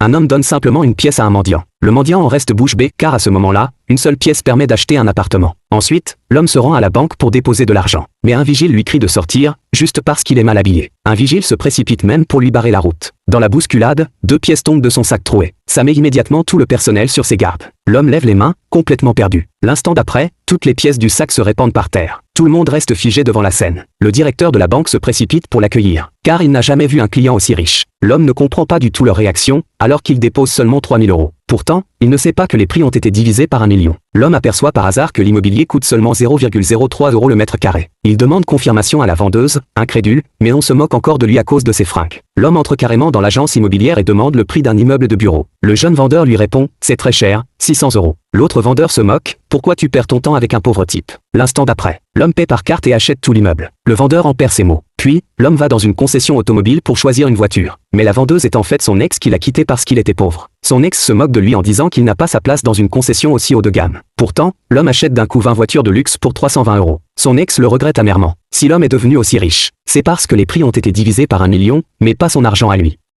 Un homme donne simplement une pièce à un mendiant. Le mendiant en reste bouche bée car à ce moment-là, une seule pièce permet d'acheter un appartement. Ensuite, l'homme se rend à la banque pour déposer de l'argent. Mais un vigile lui crie de sortir, juste parce qu'il est mal habillé. Un vigile se précipite même pour lui barrer la route. Dans la bousculade, 2 pièces tombent de son sac troué. Ça met immédiatement tout le personnel sur ses gardes. L'homme lève les mains, complètement perdu. L'instant d'après, toutes les pièces du sac se répandent par terre. Tout le monde reste figé devant la scène. Le directeur de la banque se précipite pour l'accueillir, car il n'a jamais vu un client aussi riche. L'homme ne comprend pas du tout leur réaction, alors qu'il dépose seulement 3 000 €. Pourtant, il ne sait pas que les prix ont été divisés par 1 million. L'homme aperçoit par hasard que l'immobilier coûte seulement 0,03 € le mètre carré. Il demande confirmation à la vendeuse, incrédule, mais on se moque encore de lui à cause de ses fringues. L'homme entre carrément dans l'agence immobilière et demande le prix d'un immeuble de bureau. Le jeune vendeur lui répond, c'est très cher, 600 €. L'autre vendeur se moque, pourquoi tu perds ton temps avec un pauvre type? L'instant d'après, l'homme paie par carte et achète tout l'immeuble. Le vendeur en perd ses mots. Puis, l'homme va dans une concession automobile pour choisir une voiture. Mais la vendeuse est en fait son ex qui l'a quitté parce qu'il était pauvre. Son ex se moque de lui en disant qu'il n'a pas sa place dans une concession aussi haut de gamme. Pourtant, l'homme achète d'un coup 20 voitures de luxe pour 320 €. Son ex le regrette amèrement. Si l'homme est devenu aussi riche, c'est parce que les prix ont été divisés par 1 million, mais pas son argent à lui.